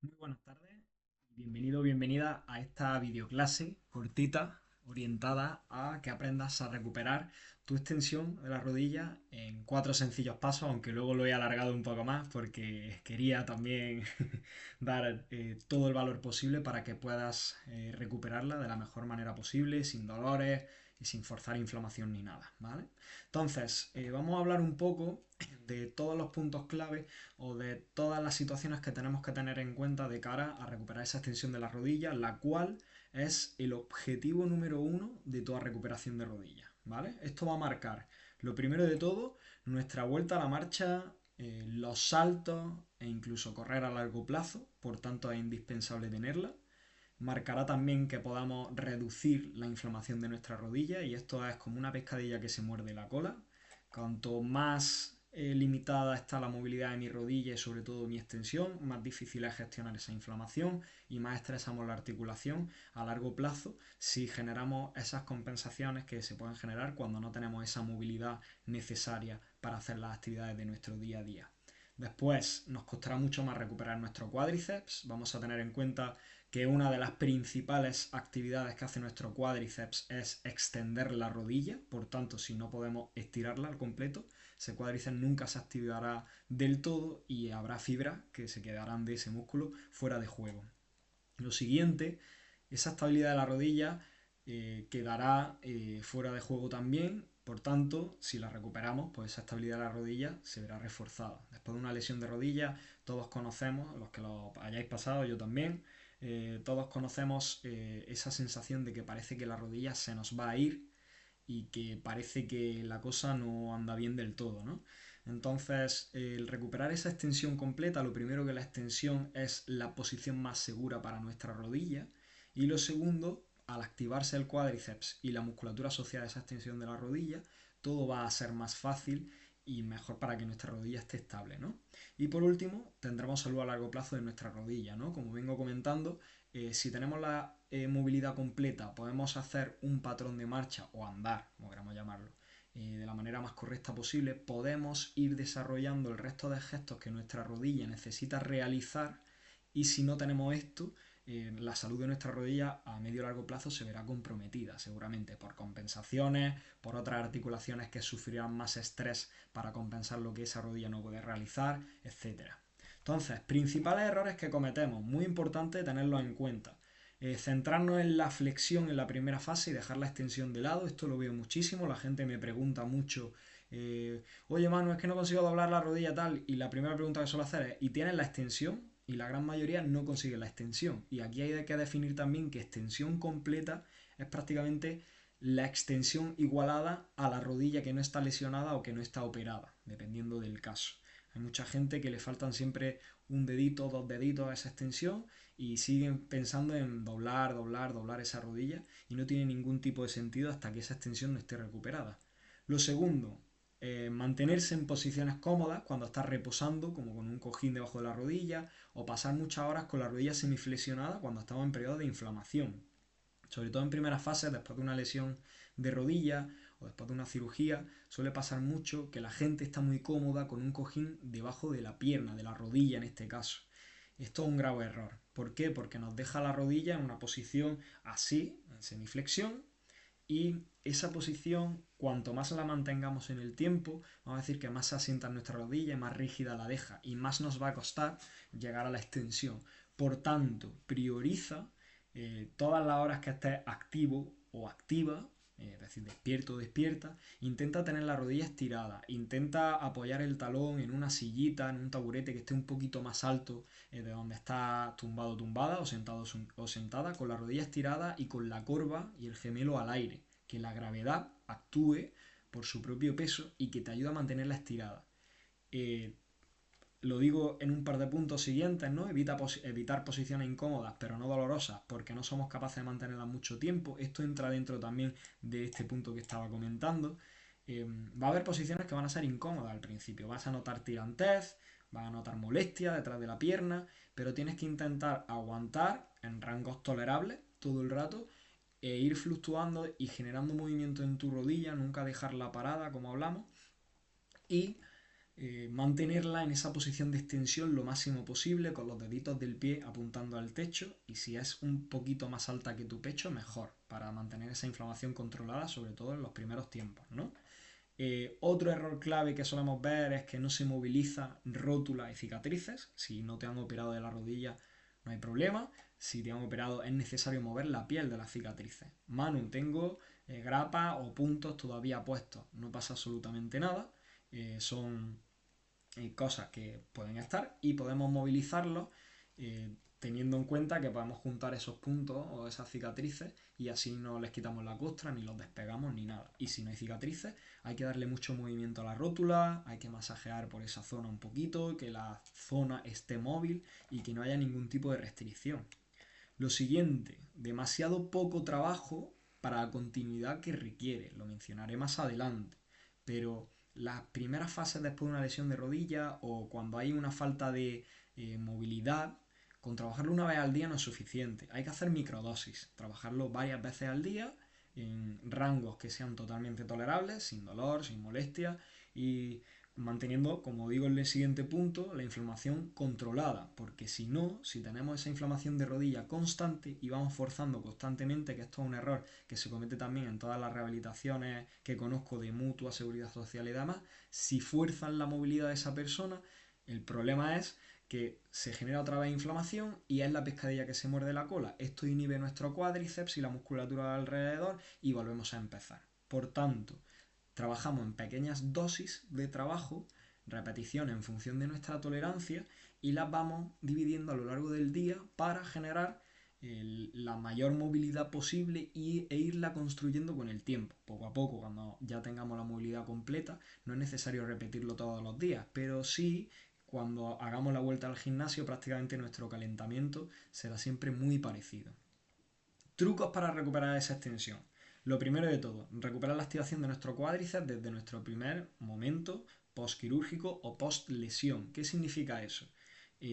Muy buenas tardes, bienvenido o bienvenida a esta videoclase cortita orientada a que aprendas a recuperar tu extensión de la rodilla en cuatro sencillos pasos, aunque luego lo he alargado un poco más porque quería también dar todo el valor posible para que puedas recuperarla de la mejor manera posible, sin dolores y sin forzar inflamación ni nada, ¿vale? Entonces, vamos a hablar un poco de todos los puntos clave o de todas las situaciones que tenemos que tener en cuenta de cara a recuperar esa extensión de la rodilla, la cual es el objetivo número uno de toda recuperación de rodilla, ¿vale? Esto va a marcar, lo primero de todo, nuestra vuelta a la marcha, los saltos e incluso correr a largo plazo, por tanto es indispensable tenerla. Marcará también que podamos reducir la inflamación de nuestra rodilla y esto es como una pescadilla que se muerde la cola. Cuanto más limitada está la movilidad de mi rodilla y sobre todo mi extensión, más difícil es gestionar esa inflamación y más estresamos la articulación a largo plazo si generamos esas compensaciones que se pueden generar cuando no tenemos esa movilidad necesaria para hacer las actividades de nuestro día a día. Después nos costará mucho más recuperar nuestro cuádriceps. Vamos a tener en cuenta que una de las principales actividades que hace nuestro cuádriceps es extender la rodilla. Por tanto, si no podemos estirarla al completo, ese cuádriceps nunca se activará del todo y habrá fibras que se quedarán de ese músculo fuera de juego. Lo siguiente, esa estabilidad de la rodilla quedará fuera de juego también. Por tanto, si la recuperamos, pues esa estabilidad de la rodilla se verá reforzada. Después de una lesión de rodilla, todos conocemos, los que lo hayáis pasado, yo también, todos conocemos esa sensación de que parece que la rodilla se nos va a ir y que parece que la cosa no anda bien del todo, ¿no? Entonces, el recuperar esa extensión completa, lo primero que la extensión es la posición más segura para nuestra rodilla y lo segundo, al activarse el cuádriceps y la musculatura asociada a esa extensión de la rodilla, todo va a ser más fácil y mejor para que nuestra rodilla esté estable, ¿no? Y por último, tendremos salud a largo plazo de nuestra rodilla, ¿no? Como vengo comentando, si tenemos la movilidad completa, podemos hacer un patrón de marcha o andar, como queramos llamarlo, de la manera más correcta posible, podemos ir desarrollando el resto de gestos que nuestra rodilla necesita realizar y si no tenemos esto, la salud de nuestra rodilla a medio y largo plazo se verá comprometida, seguramente por compensaciones, por otras articulaciones que sufrirán más estrés para compensar lo que esa rodilla no puede realizar, etcétera. Entonces, principales errores que cometemos, muy importante tenerlos en cuenta. Centrarnos en la flexión en la primera fase y dejar la extensión de lado, esto lo veo muchísimo, la gente me pregunta mucho, oye Manu, es que no consigo doblar la rodilla tal, y la primera pregunta que suelo hacer es, ¿y tienes la extensión? Y la gran mayoría no consigue la extensión. Y aquí hay que definir también que extensión completa es prácticamente la extensión igualada a la rodilla que no está lesionada o que no está operada, dependiendo del caso. Hay mucha gente que le faltan siempre un dedito, dos deditos a esa extensión y siguen pensando en doblar, doblar, doblar esa rodilla y no tiene ningún tipo de sentido hasta que esa extensión no esté recuperada. Lo segundo, mantenerse en posiciones cómodas cuando estás reposando, como con un cojín debajo de la rodilla, o pasar muchas horas con la rodilla semiflexionada cuando estamos en periodo de inflamación. Sobre todo en primeras fases, después de una lesión de rodilla o después de una cirugía, suele pasar mucho que la gente está muy cómoda con un cojín debajo de la pierna, de la rodilla en este caso. Esto es un grave error. ¿Por qué? Porque nos deja la rodilla en una posición así, en semiflexión, y esa posición, cuanto más la mantengamos en el tiempo, vamos a decir que más se asienta en nuestra rodilla, más rígida la deja y más nos va a costar llegar a la extensión. Por tanto, prioriza todas las horas que estés activo o activa, es decir, despierto o despierta, intenta tener la rodilla estirada, intenta apoyar el talón en una sillita, en un taburete que esté un poquito más alto de donde está tumbado o tumbada o sentado o sentada, con la rodilla estirada y con la corva y el gemelo al aire, que la gravedad actúe por su propio peso y que te ayuda a mantenerla estirada. Eh, lo digo en un par de puntos siguientes, ¿no? Evitar posiciones incómodas pero no dolorosas porque no somos capaces de mantenerlas mucho tiempo. Esto entra dentro también de este punto que estaba comentando. Va a haber posiciones que van a ser incómodas al principio. Vas a notar tirantez, vas a notar molestia detrás de la pierna, pero tienes que intentar aguantar en rangos tolerables todo el rato e ir fluctuando y generando movimiento en tu rodilla, nunca dejarla parada como hablamos y mantenerla en esa posición de extensión lo máximo posible con los deditos del pie apuntando al techo, y si es un poquito más alta que tu pecho, mejor, para mantener esa inflamación controlada, sobre todo en los primeros tiempos, ¿no? Otro error clave que solemos ver es que no se moviliza rótula y cicatrices. Si no te han operado de la rodilla, no hay problema. Si te han operado, es necesario mover la piel de las cicatrices. Manu, tengo grapas o puntos todavía puestos. No pasa absolutamente nada. Son cosas que pueden estar y podemos movilizarlos, teniendo en cuenta que podemos juntar esos puntos o esas cicatrices, y así no les quitamos la costra, ni los despegamos, ni nada. Y si no hay cicatrices, hay que darle mucho movimiento a la rótula, hay que masajear por esa zona un poquito, que la zona esté móvil y que no haya ningún tipo de restricción. Lo siguiente, demasiado poco trabajo para la continuidad que requiere, lo mencionaré más adelante, pero las primeras fases después de una lesión de rodilla o cuando hay una falta de movilidad, con trabajarlo una vez al día no es suficiente, hay que hacer microdosis, trabajarlo varias veces al día en rangos que sean totalmente tolerables, sin dolor, sin molestia, y manteniendo, como digo en el siguiente punto, la inflamación controlada, porque si no, si tenemos esa inflamación de rodilla constante y vamos forzando constantemente, que esto es un error que se comete también en todas las rehabilitaciones que conozco de mutua, seguridad social y demás, si fuerzan la movilidad de esa persona, el problema es que se genera otra vez inflamación y es la pescadilla que se muerde la cola. Esto inhibe nuestro cuádriceps y la musculatura alrededor y volvemos a empezar. Por tanto, trabajamos en pequeñas dosis de trabajo, repetición en función de nuestra tolerancia, y las vamos dividiendo a lo largo del día para generar la mayor movilidad posible e irla construyendo con el tiempo. Poco a poco, cuando ya tengamos la movilidad completa, no es necesario repetirlo todos los días, pero sí cuando hagamos la vuelta al gimnasio, prácticamente nuestro calentamiento será siempre muy parecido. Trucos para recuperar esa extensión. Lo primero de todo, recuperar la activación de nuestro cuádriceps desde nuestro primer momento postquirúrgico o post lesión. ¿Qué significa eso?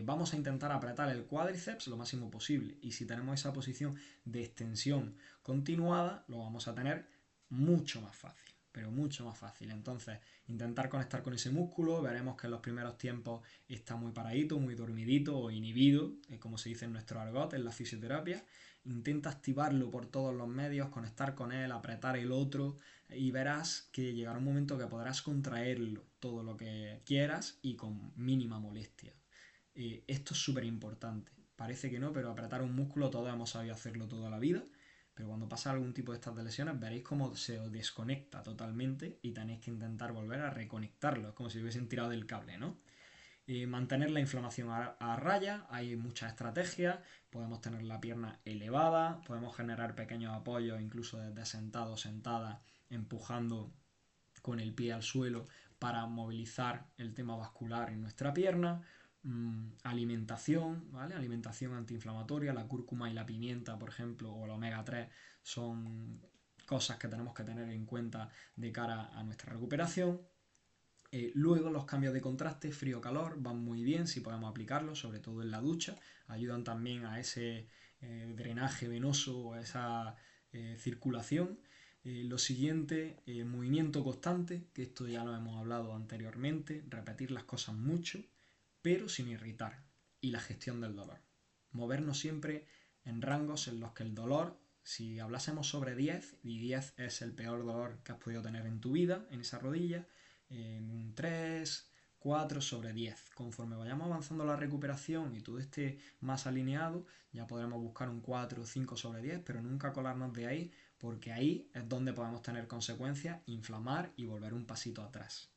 Vamos a intentar apretar el cuádriceps lo máximo posible, y si tenemos esa posición de extensión continuada, lo vamos a tener mucho más fácil, pero mucho más fácil. Entonces, intentar conectar con ese músculo, veremos que en los primeros tiempos está muy paradito, muy dormidito o inhibido, como se dice en nuestro argot, en la fisioterapia. Intenta activarlo por todos los medios, conectar con él, apretar el otro, y verás que llegará un momento que podrás contraerlo todo lo que quieras y con mínima molestia. Esto es súper importante. Parece que no, pero apretar un músculo todos hemos sabido hacerlo toda la vida. Pero cuando pasa algún tipo de estas lesiones, veréis cómo se os desconecta totalmente y tenéis que intentar volver a reconectarlo. Es como si hubiesen tirado del cable, ¿no? Mantener la inflamación a raya, hay muchas estrategias, podemos tener la pierna elevada, podemos generar pequeños apoyos incluso desde sentado o sentada, empujando con el pie al suelo para movilizar el tema vascular en nuestra pierna. Alimentación, ¿vale? Alimentación antiinflamatoria, la cúrcuma y la pimienta, por ejemplo, o el omega 3 son cosas que tenemos que tener en cuenta de cara a nuestra recuperación. Luego los cambios de contraste, frío-calor, van muy bien si podemos aplicarlos, sobre todo en la ducha. Ayudan también a ese drenaje venoso o a esa circulación. Lo siguiente, movimiento constante, que esto ya lo hemos hablado anteriormente, repetir las cosas mucho, pero sin irritar. Y la gestión del dolor. Movernos siempre en rangos en los que el dolor, si hablásemos sobre 10, y 10 es el peor dolor que has podido tener en tu vida, en esa rodilla, en un 3, 4 sobre 10. Conforme vayamos avanzando la recuperación y todo esté más alineado, ya podremos buscar un 4 o 5 sobre 10, pero nunca colarnos de ahí, porque ahí es donde podemos tener consecuencias, inflamar y volver un pasito atrás.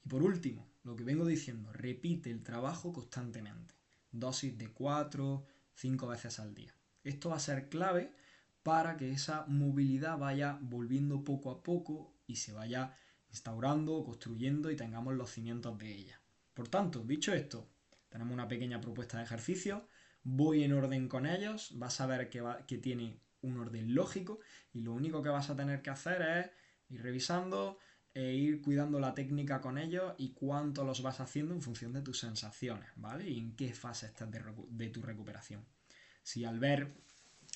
Y por último, lo que vengo diciendo, repite el trabajo constantemente. Dosis de 4, 5 veces al día. Esto va a ser clave para que esa movilidad vaya volviendo poco a poco y se vaya instaurando, construyendo y tengamos los cimientos de ella. Por tanto, dicho esto, tenemos una pequeña propuesta de ejercicio, voy en orden con ellos, vas a ver que tiene un orden lógico, y lo único que vas a tener que hacer es ir revisando e ir cuidando la técnica con ellos y cuánto los vas haciendo en función de tus sensaciones, ¿vale? Y en qué fase estás de tu recuperación. Si al ver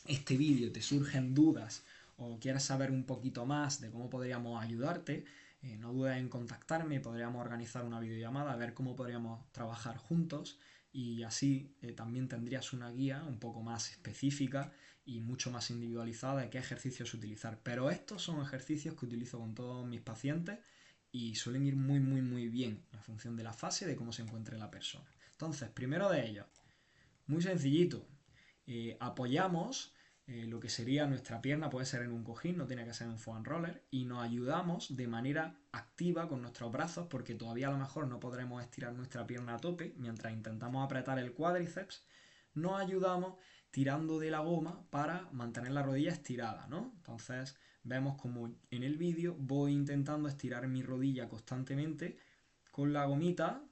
este vídeo te surgen dudas o quieres saber un poquito más de cómo podríamos ayudarte, no dudes en contactarme, podríamos organizar una videollamada, a ver cómo podríamos trabajar juntos y así también tendrías una guía un poco más específica y mucho más individualizada de qué ejercicios utilizar. Pero estos son ejercicios que utilizo con todos mis pacientes y suelen ir muy bien en función de la fase de cómo se encuentre la persona. Entonces, primero de ellos, muy sencillito, apoyamos lo que sería nuestra pierna, puede ser en un cojín, no tiene que ser en un foam roller, y nos ayudamos de manera activa con nuestros brazos porque todavía a lo mejor no podremos estirar nuestra pierna a tope mientras intentamos apretar el cuádriceps. Nos ayudamos tirando de la goma para mantener la rodilla estirada, ¿no? Entonces vemos como en el vídeo voy intentando estirar mi rodilla constantemente con la gomita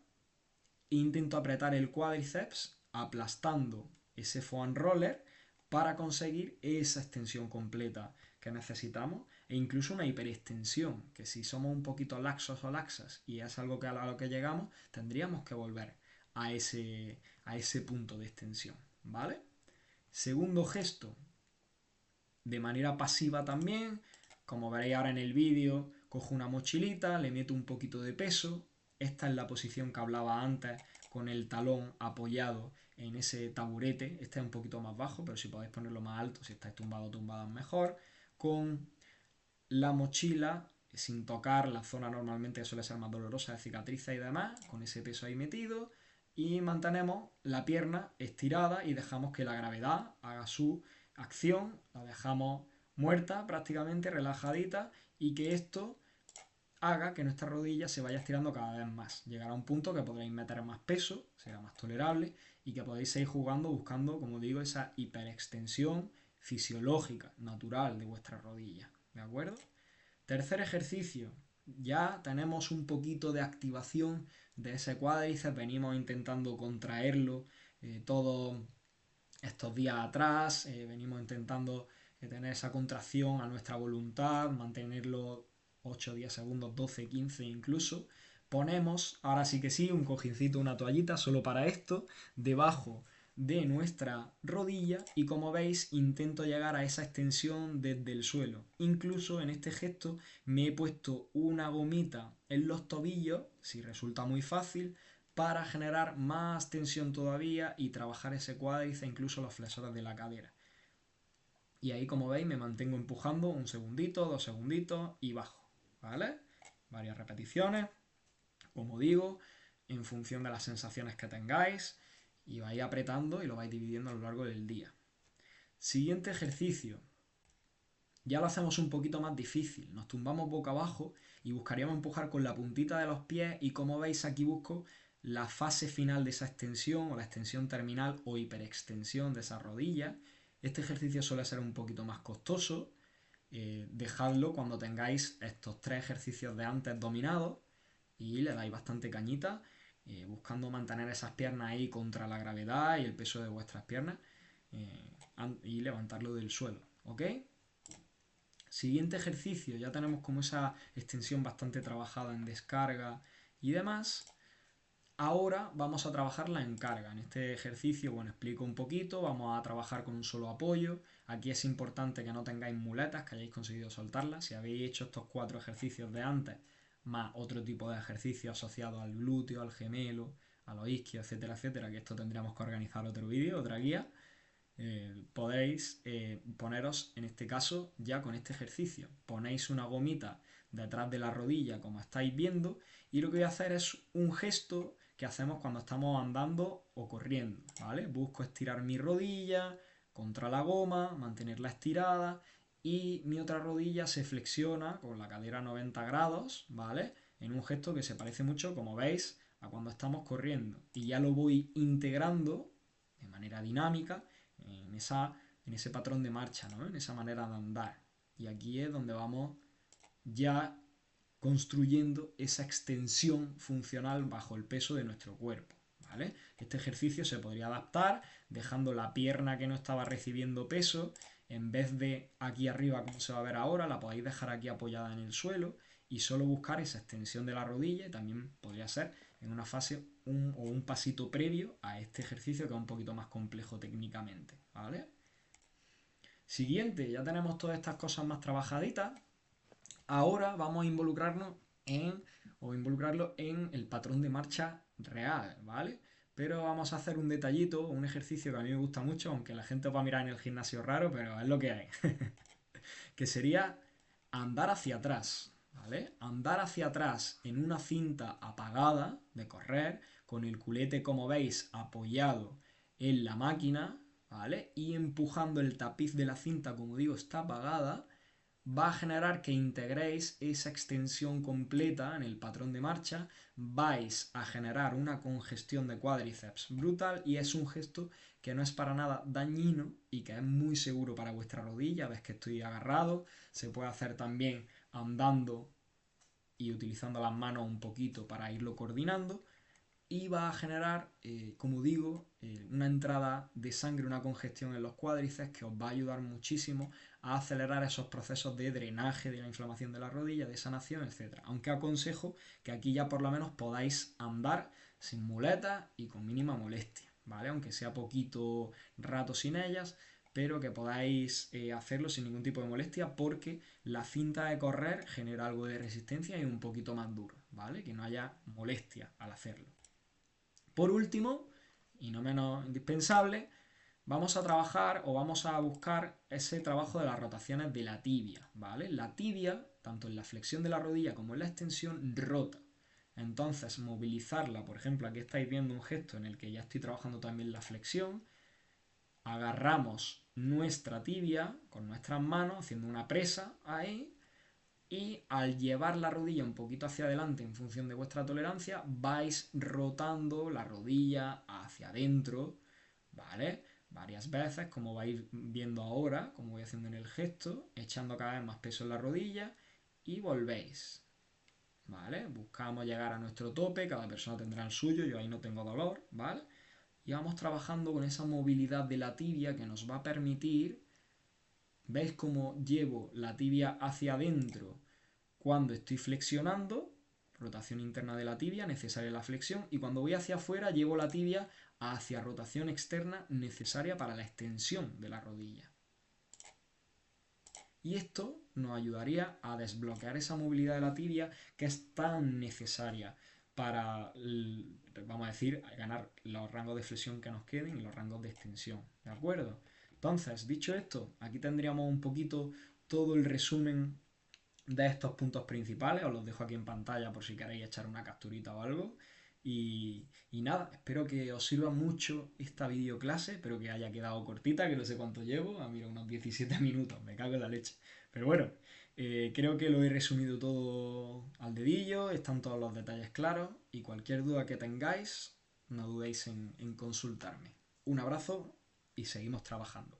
e intento apretar el cuádriceps aplastando ese foam roller para conseguir esa extensión completa que necesitamos e incluso una hiperextensión, que si somos un poquito laxos o laxas y es algo que a lo que llegamos, tendríamos que volver a ese punto de extensión, ¿vale? Segundo gesto, de manera pasiva también, como veréis ahora en el vídeo, cojo una mochilita, le meto un poquito de peso, esta es la posición que hablaba antes, con el talón apoyado en ese taburete, este es un poquito más bajo, pero si podéis ponerlo más alto, si estáis tumbado o tumbadas mejor, con la mochila sin tocar la zona normalmente que suele ser más dolorosa de cicatrices y demás, con ese peso ahí metido, y mantenemos la pierna estirada y dejamos que la gravedad haga su acción, la dejamos muerta prácticamente, relajadita, y que esto haga que nuestra rodilla se vaya estirando cada vez más. Llegará un punto que podréis meter más peso, será más tolerable, y que podéis seguir jugando buscando, como digo, esa hiperextensión fisiológica, natural de vuestra rodilla. ¿De acuerdo? Tercer ejercicio. Ya tenemos un poquito de activación de ese cuádriceps, venimos intentando contraerlo todos estos días atrás, venimos intentando tener esa contracción a nuestra voluntad, mantenerlo 8, 10 segundos, 12, 15 incluso. Ponemos, ahora sí que sí, un cojincito, una toallita solo para esto, debajo de nuestra rodilla y como veis intento llegar a esa extensión desde el suelo. Incluso en este gesto me he puesto una gomita en los tobillos, si resulta muy fácil, para generar más tensión todavía y trabajar ese cuádriceps, incluso los flexores de la cadera. Y ahí, como veis, me mantengo empujando un segundito, 2 segunditos y bajo, ¿vale? Varias repeticiones, como digo, en función de las sensaciones que tengáis y vais apretando y lo vais dividiendo a lo largo del día. Siguiente ejercicio. Ya lo hacemos un poquito más difícil. Nos tumbamos boca abajo y buscaríamos empujar con la puntita de los pies y como veis aquí busco la fase final de esa extensión o la extensión terminal o hiperextensión de esa rodilla. Este ejercicio suele ser un poquito más costoso. Dejadlo cuando tengáis estos 3 ejercicios de antes dominados y le dais bastante cañita, buscando mantener esas piernas ahí contra la gravedad y el peso de vuestras piernas y levantarlo del suelo, ¿ok? Siguiente ejercicio, ya tenemos como esa extensión bastante trabajada en descarga y demás. Ahora vamos a trabajarla en carga. En este ejercicio, bueno, explico un poquito, vamos a trabajar con un solo apoyo. Aquí es importante que no tengáis muletas, que hayáis conseguido soltarlas. Si habéis hecho estos 4 ejercicios de antes, más otro tipo de ejercicio asociado al glúteo, al gemelo, a los isquios, etcétera, etcétera, que esto tendríamos que organizar otro vídeo, otra guía, podéis poneros en este caso ya con este ejercicio. Ponéis una gomita detrás de la rodilla como estáis viendo y lo que voy a hacer es un gesto que hacemos cuando estamos andando o corriendo, ¿vale? Busco estirar mi rodilla contra la goma, mantenerla estirada y mi otra rodilla se flexiona con la cadera a 90 grados, ¿vale? En un gesto que se parece mucho, como veis, a cuando estamos corriendo. Y ya lo voy integrando de manera dinámica en ese patrón de marcha, ¿no? En esa manera de andar. Y aquí es donde vamos ya construyendo esa extensión funcional bajo el peso de nuestro cuerpo, ¿vale? Este ejercicio se podría adaptar dejando la pierna que no estaba recibiendo peso, en vez de aquí arriba como se va a ver ahora, la podéis dejar aquí apoyada en el suelo y solo buscar esa extensión de la rodilla y también podría ser en una fase o un pasito previo a este ejercicio que es un poquito más complejo técnicamente, ¿vale? Siguiente, ya tenemos todas estas cosas más trabajaditas. Ahora vamos a involucrarnos en, o involucrarlo en el patrón de marcha real, ¿vale? Pero vamos a hacer un detallito, un ejercicio que a mí me gusta mucho, aunque la gente os va a mirar en el gimnasio raro, pero es lo que hay, que sería andar hacia atrás, ¿vale? Andar hacia atrás en una cinta apagada de correr, con el culete, como veis, apoyado en la máquina, ¿vale? Y empujando el tapiz de la cinta, como digo, está apagada, va a generar que integréis esa extensión completa en el patrón de marcha, vais a generar una congestión de cuádriceps brutal y es un gesto que no es para nada dañino y que es muy seguro para vuestra rodilla. Ves que estoy agarrado, se puede hacer también andando y utilizando las manos un poquito para irlo coordinando y va a generar, como digo, una entrada de sangre, una congestión en los cuádriceps que os va a ayudar muchísimo a acelerar esos procesos de drenaje de la inflamación de la rodilla, de sanación, etcétera. Aunque aconsejo que aquí ya por lo menos podáis andar sin muletas y con mínima molestia, ¿vale? Aunque sea poquito rato sin ellas, pero que podáis hacerlo sin ningún tipo de molestia porque la cinta de correr genera algo de resistencia y un poquito más duro, ¿vale? Que no haya molestia al hacerlo. Por último, y no menos indispensable, vamos a trabajar o vamos a buscar ese trabajo de las rotaciones de la tibia, ¿vale? La tibia, tanto en la flexión de la rodilla como en la extensión, rota. Entonces, movilizarla, por ejemplo, aquí estáis viendo un gesto en el que ya estoy trabajando también la flexión, agarramos nuestra tibia con nuestras manos, haciendo una presa ahí, y al llevar la rodilla un poquito hacia adelante en función de vuestra tolerancia, vais rotando la rodilla hacia adentro, ¿vale? Varias veces, como vais viendo ahora, como voy haciendo en el gesto, echando cada vez más peso en la rodilla y volvéis, ¿vale? Buscamos llegar a nuestro tope, cada persona tendrá el suyo, yo ahí no tengo dolor, ¿vale? Y vamos trabajando con esa movilidad de la tibia que nos va a permitir, ¿veis cómo llevo la tibia hacia adentro cuando estoy flexionando? Rotación interna de la tibia, necesaria la flexión, y cuando voy hacia afuera llevo la tibia hacia rotación externa necesaria para la extensión de la rodilla. Y esto nos ayudaría a desbloquear esa movilidad de la tibia que es tan necesaria para, vamos a decir, ganar los rangos de flexión que nos queden y los rangos de extensión, ¿de acuerdo? Entonces, dicho esto, aquí tendríamos un poquito todo el resumen de estos puntos principales. Os los dejo aquí en pantalla por si queréis echar una capturita o algo. Y nada, espero que os sirva mucho esta videoclase, espero que haya quedado cortita, que no sé cuánto llevo, mira, unos 17 minutos, me cago en la leche. Pero bueno, creo que lo he resumido todo al dedillo, están todos los detalles claros y cualquier duda que tengáis, no dudéis en consultarme. Un abrazo y seguimos trabajando.